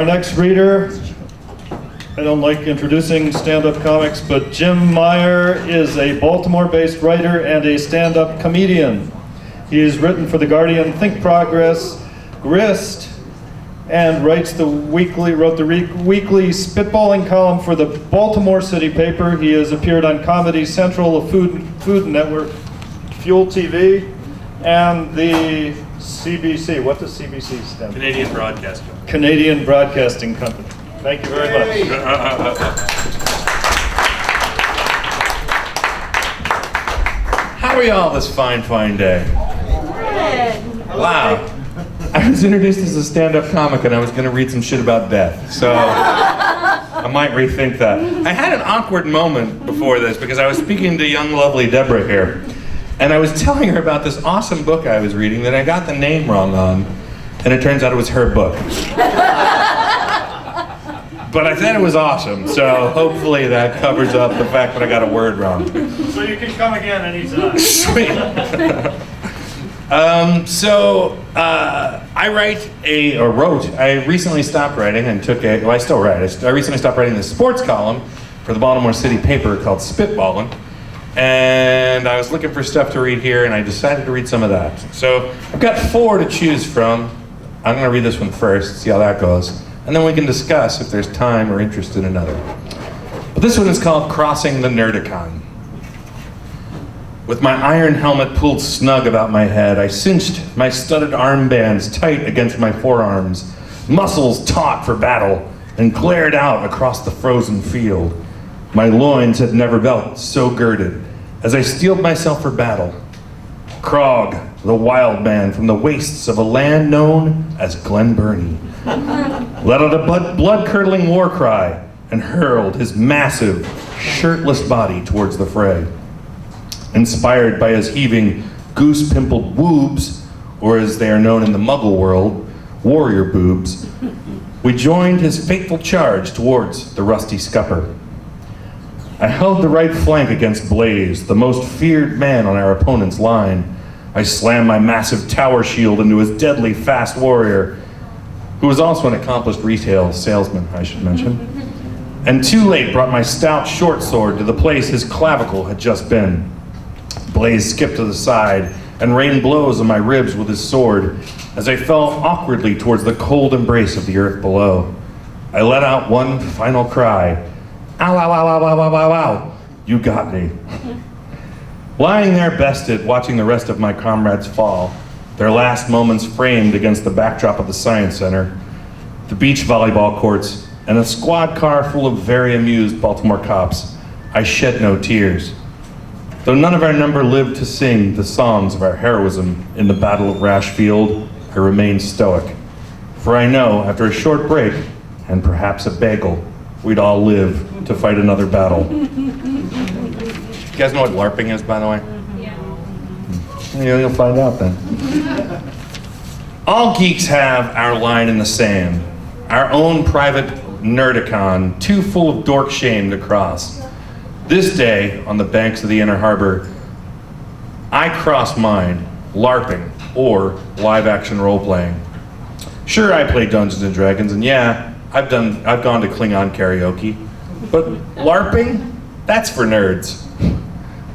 Our next reader, I don't like introducing stand-up comics, but Jim Meyer is a Baltimore-based writer and a stand-up comedian. He has written for The Guardian, Think Progress, Grist, and wrote the weekly Spitballin column for the Baltimore CIty Paper. He has appeared on Comedy Central, the Food Network, Fuel TV, and the CBC. What does CBC stand for? Canadian Broadcasting. Canadian Broadcasting Company. Thank you very much. How are y'all this fine, fine day? Wow. I was introduced as a stand-up comic and I was going to read some shit about death, so I might rethink that. I had an awkward moment before this because I was speaking to young, lovely Deborah here, and I was telling her about this awesome book I was reading that I got the name wrong on, and it turns out it was her book. But I said it was awesome, so hopefully that covers up the fact that I got a word wrong. So you can come again anytime. Sweet. I recently stopped writing and I still write. I recently stopped writing this sports column for the Baltimore CIty Paper called Spitballin. And I was looking for stuff to read here and I decided to read some of that. So I've got 4 to choose from. I'm gonna read this one first, see how that goes. And then we can discuss if there's time or interest in another. But this one is called Crossing the Nerdicon. With my iron helmet pulled snug about my head, I cinched my studded armbands tight against my forearms, muscles taut for battle, and glared out across the frozen field. My loins had never felt so girded as I steeled myself for battle. Krog, the wild man from the wastes of a land known as Glen Burnie, let out a blood-curdling war cry and hurled his massive, shirtless body towards the fray. Inspired by his heaving, goose-pimpled woobs, or as they are known in the Muggle world, warrior boobs, we joined his fateful charge towards the rusty scupper. I held the right flank against Blaze, the most feared man on our opponent's line. I slammed my massive tower shield into his deadly fast warrior, who was also an accomplished retail salesman, I should mention, and too late brought my stout short sword to the place his clavicle had just been. Blaze skipped to the side and rained blows on my ribs with his sword as I fell awkwardly towards the cold embrace of the earth below. I let out one final cry, ow, ow, ow, ow, ow, ow, ow, ow, you got me. Lying there bested, watching the rest of my comrades fall, their last moments framed against the backdrop of the Science Center, the beach volleyball courts, and a squad car full of very amused Baltimore cops, I shed no tears. Though none of our number lived to sing the songs of our heroism in the Battle of Rashfield, I remained stoic. For I know, after a short break, and perhaps a bagel, we'd all live to fight another battle. You guys know what LARPing is, by the way? Yeah. You'll find out then. All geeks have our line in the sand, our own private nerdicon, too full of dork shame to cross. This day, on the banks of the Inner Harbor, I cross mine, LARPing, or live-action role-playing. Sure, I play Dungeons and Dragons, and yeah, I've gone to Klingon karaoke, but LARPing, that's for nerds.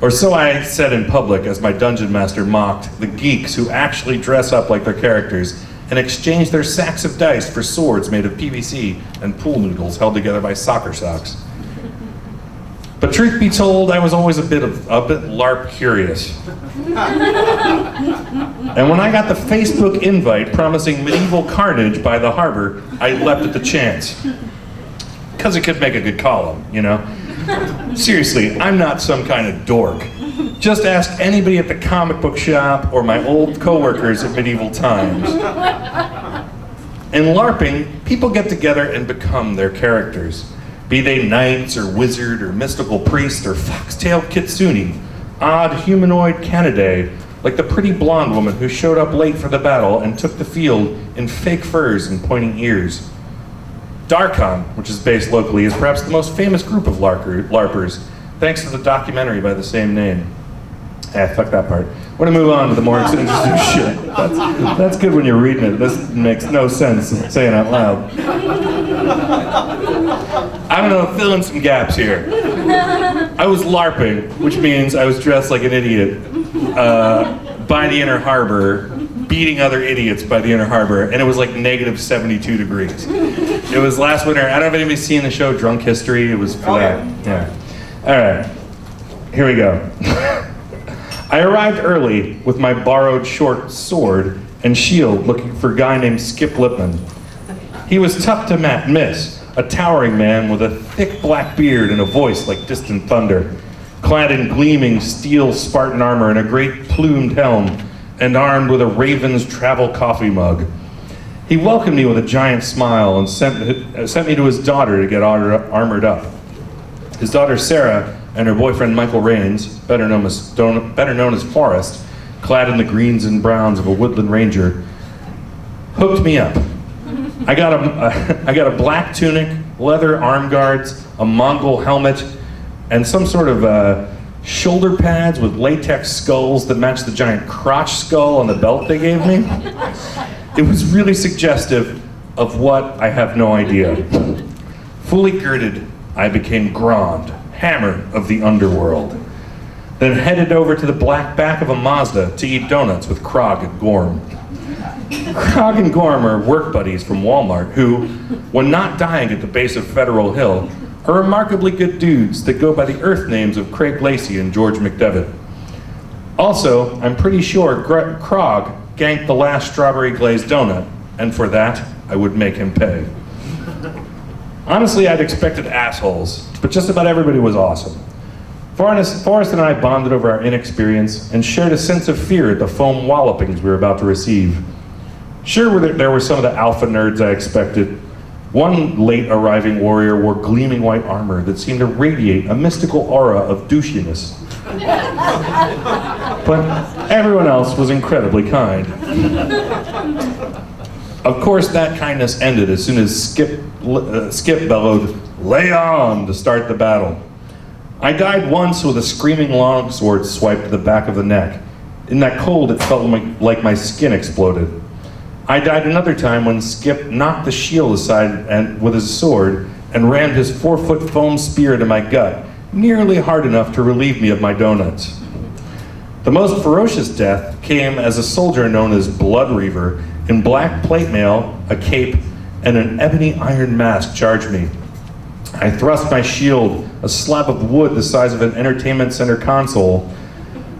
Or so I said in public as my dungeon master mocked the geeks who actually dress up like their characters and exchange their sacks of dice for swords made of PVC and pool noodles held together by soccer socks. But truth be told, I was always a bit LARP curious. And when I got the Facebook invite promising medieval carnage by the harbor, I leapt at the chance. Because it could make a good column, you know? Seriously, I'm not some kind of dork. Just ask anybody at the comic book shop or my old coworkers at medieval times. In LARPing, people get together and become their characters. Be they knights or wizard or mystical priest or fox-tailed kitsune, odd humanoid Canidae, like the pretty blonde woman who showed up late for the battle and took the field in fake furs and pointing ears. Darkon, which is based locally, is perhaps the most famous group of LARPers, thanks to the documentary by the same name. Fuck that part. We're gonna move on to the more interesting shit. That's good when you're reading it. This makes no sense saying out loud. I don't know, fill in some gaps here. I was LARPing, which means I was dressed like an idiot by the Inner Harbor, beating other idiots by the Inner Harbor, and it was like negative 72 degrees. It was last winter. I don't know if anybody's seen the show Drunk History. It was for that. Yeah. All right. Here we go. I arrived early with my borrowed short sword and shield looking for a guy named Skip Lipman. He was tough to miss, a towering man with a thick black beard and a voice like distant thunder, clad in gleaming steel Spartan armor and a great plumed helm, and armed with a Raven's travel coffee mug. He welcomed me with a giant smile and sent me to his daughter to get armored up. His daughter Sarah and her boyfriend Michael Rains, better known as Forrest, clad in the greens and browns of a woodland ranger, hooked me up. I got a black tunic, leather arm guards, a Mongol helmet, and some sort of shoulder pads with latex skulls that matched the giant crotch skull on the belt they gave me. It was really suggestive of what I have no idea. Fully girded, I became Grand, Hammer of the underworld. Then headed over to the black back of a Mazda to eat donuts with Krog and Gorm. Krog and Gorm are work buddies from Walmart who, when not dying at the base of Federal Hill, are remarkably good dudes that go by the Earth names of Craig Lacey and George McDevitt. Also, I'm pretty sure Krog ganked the last strawberry glazed donut, and for that, I would make him pay. Honestly, I'd expected assholes, but just about everybody was awesome. Forrest and I bonded over our inexperience and shared a sense of fear at the foam wallopings we were about to receive. Sure, there were some of the alpha nerds I expected. One late arriving warrior wore gleaming white armor that seemed to radiate a mystical aura of douchiness. But everyone else was incredibly kind. Of course, that kindness ended as soon as Skip bellowed, "Lay on," to start the battle. I died once with a screaming longsword swipe to the back of the neck. In that cold, it felt like my skin exploded. I died another time when Skip knocked the shield aside with his sword and rammed his 4-foot foam spear into my gut, nearly hard enough to relieve me of my donuts. The most ferocious death came as a soldier known as Blood Reaver in black plate mail, a cape, and an ebony iron mask charged me. I thrust my shield, a slab of wood the size of an entertainment center console,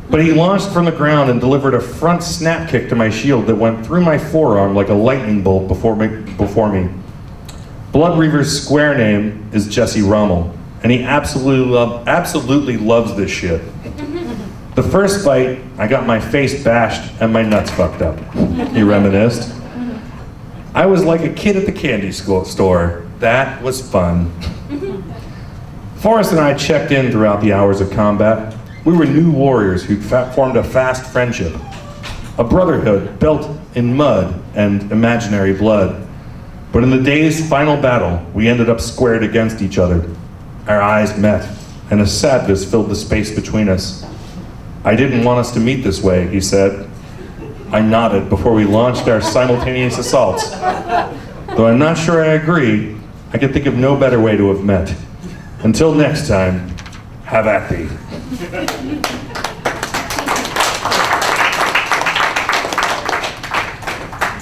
but he launched from the ground and delivered a front snap kick to my shield that went through my forearm like a lightning bolt before me. Blood Reaver's square name is Jesse Rommel, and he absolutely loves this shit. The first fight, I got my face bashed and my nuts fucked up, he reminisced. I was like a kid at the candy store. That was fun. Forrest and I checked in throughout the hours of combat. We were new warriors who formed a fast friendship, a brotherhood built in mud and imaginary blood. But in the day's final battle, we ended up squared against each other. Our eyes met, and a sadness filled the space between us. "I didn't want us to meet this way," he said. I nodded before we launched our simultaneous assaults. Though I'm not sure I agree, I can think of no better way to have met. Until next time, have at thee.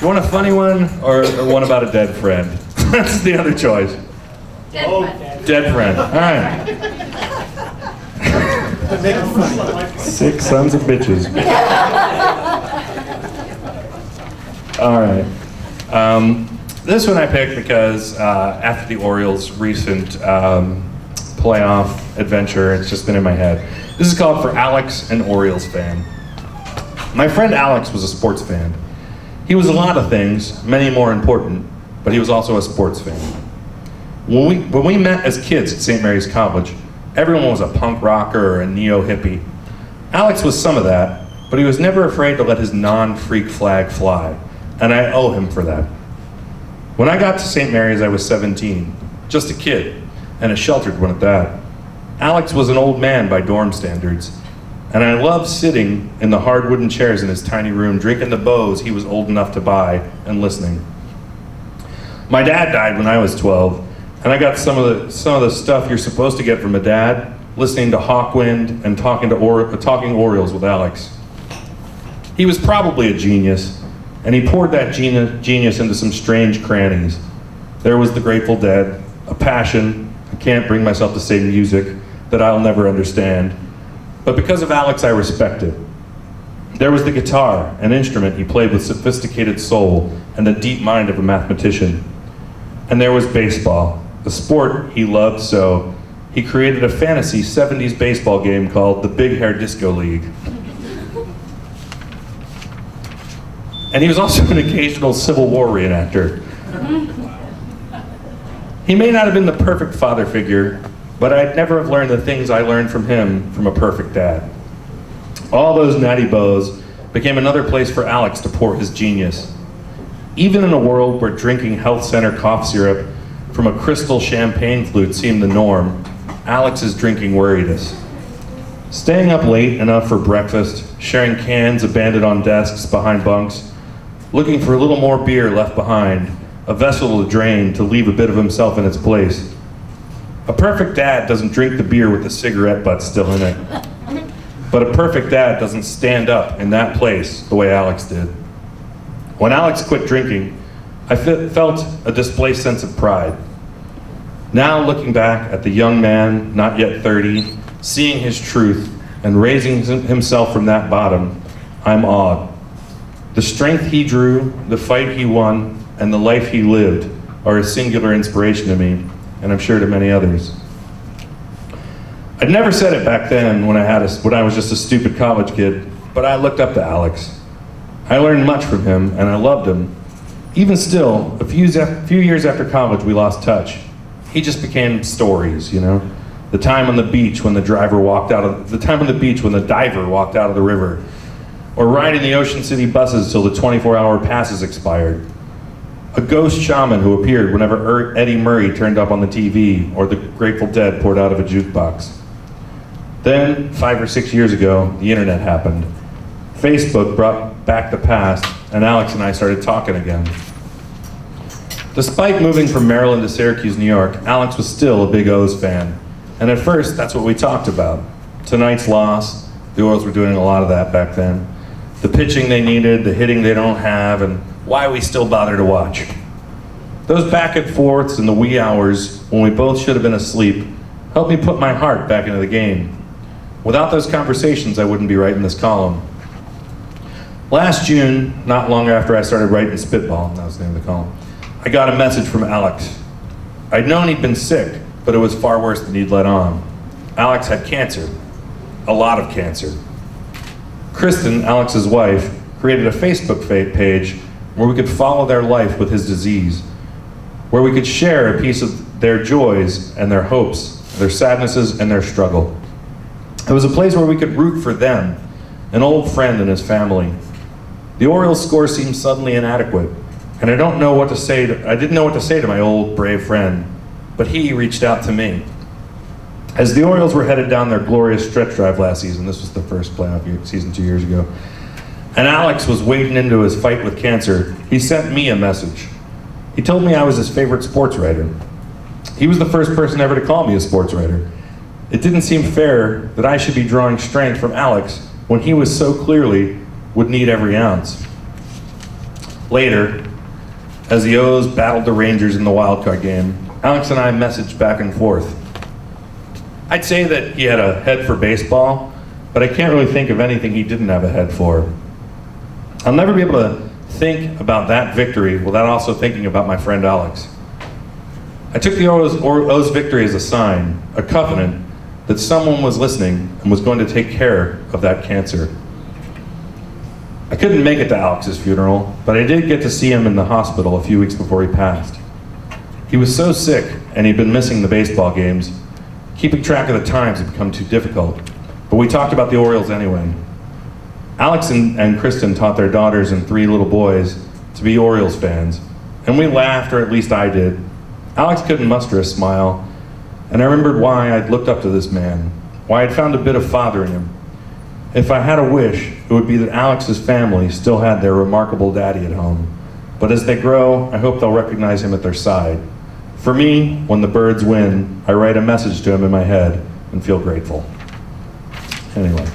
You want a funny one or one about a dead friend? That's the other choice. Dead friend. All right. Six sons of bitches. All right. This one I picked because after the Orioles' recent playoff adventure, it's just been in my head. This is called For Alex, an Orioles Fan. My friend Alex was a sports fan. He was a lot of things, many more important, but he was also a sports fan. When we met as kids at St. Mary's College, everyone was a punk rocker or a neo-hippie. Alex was some of that, but he was never afraid to let his non-freak flag fly, and I owe him for that. When I got to St. Mary's, I was 17, just a kid, and a sheltered one at that. Alex was an old man by dorm standards, and I loved sitting in the hard wooden chairs in his tiny room, drinking the Bose he was old enough to buy, and listening. My dad died when I was 12, And I got some of the stuff you're supposed to get from a dad, listening to Hawkwind and talking Orioles with Alex. He was probably a genius, and he poured that genius into some strange crannies. There was the Grateful Dead, a passion, I can't bring myself to say music, that I'll never understand. But because of Alex, I respect it. There was the guitar, an instrument he played with sophisticated soul and the deep mind of a mathematician. And there was baseball, a sport he loved so, he created a fantasy 70s baseball game called the Big Hair Disco League. And he was also an occasional Civil War reenactor. He may not have been the perfect father figure, but I'd never have learned the things I learned from him from a perfect dad. All those natty bows became another place for Alex to pour his genius. Even in a world where drinking health center cough syrup from a crystal champagne flute seemed the norm, Alex's drinking worried us. Staying up late enough for breakfast, sharing cans abandoned on desks behind bunks, looking for a little more beer left behind, a vessel to drain to leave a bit of himself in its place. A perfect dad doesn't drink the beer with the cigarette butt still in it. But a perfect dad doesn't stand up in that place the way Alex did. When Alex quit drinking, I felt a displaced sense of pride. Now looking back at the young man, not yet 30, seeing his truth and raising himself from that bottom, I'm awed. The strength he drew, the fight he won, and the life he lived are a singular inspiration to me, and I'm sure to many others. I'd never said it back then when I was just a stupid college kid, but I looked up to Alex. I learned much from him, and I loved him. Even still, a few years after college, we lost touch. He just became stories, you know? The time on the beach when the diver walked out of the river, or riding the Ocean City buses till the 24-hour passes expired. A ghost shaman who appeared whenever Eddie Murray turned up on the TV or the Grateful Dead poured out of a jukebox. Then, 5 or 6 years ago, the internet happened. Facebook brought back the past, and Alex and I started talking again. Despite moving from Maryland to Syracuse, New York, Alex was still a big O's fan. And at first, that's what we talked about. Tonight's loss, the Orioles were doing a lot of that back then. The pitching they needed, the hitting they don't have, and why we still bother to watch. Those back and forths in the wee hours when we both should have been asleep helped me put my heart back into the game. Without those conversations, I wouldn't be writing this column. Last June, not long after I started writing Spitballin, that was the name of the column, I got a message from Alex. I'd known he'd been sick, but it was far worse than he'd let on. Alex had cancer, a lot of cancer. Kristen, Alex's wife, created a Facebook page where we could follow their life with his disease, where we could share a piece of their joys and their hopes, their sadnesses and their struggle. It was a place where we could root for them, an old friend and his family. The Orioles score seemed suddenly inadequate, and I didn't know what to say to my old brave friend, but he reached out to me. As the Orioles were headed down their glorious stretch drive last season, this was the first playoff season 2 years ago, and Alex was wading into his fight with cancer, he sent me a message. He told me I was his favorite sports writer. He was the first person ever to call me a sports writer. It didn't seem fair that I should be drawing strength from Alex when he was so clearly would need every ounce. Later, as the O's battled the Rangers in the wildcard game, Alex and I messaged back and forth. I'd say that he had a head for baseball, but I can't really think of anything he didn't have a head for. I'll never be able to think about that victory without also thinking about my friend Alex. I took the O's victory as a sign, a covenant, that someone was listening and was going to take care of that cancer. I couldn't make it to Alex's funeral, but I did get to see him in the hospital a few weeks before he passed. He was so sick, and he'd been missing the baseball games. Keeping track of the times had become too difficult, but we talked about the Orioles anyway. Alex and Kristen taught their daughters and 3 little boys to be Orioles fans, and we laughed, or at least I did. Alex couldn't muster a smile, and I remembered why I'd looked up to this man, why I'd found a bit of father in him. If I had a wish, it would be that Alex's family still had their remarkable daddy at home. But as they grow, I hope they'll recognize him at their side, For me, when the birds win, I write a message to him in my head and feel grateful. Anyway.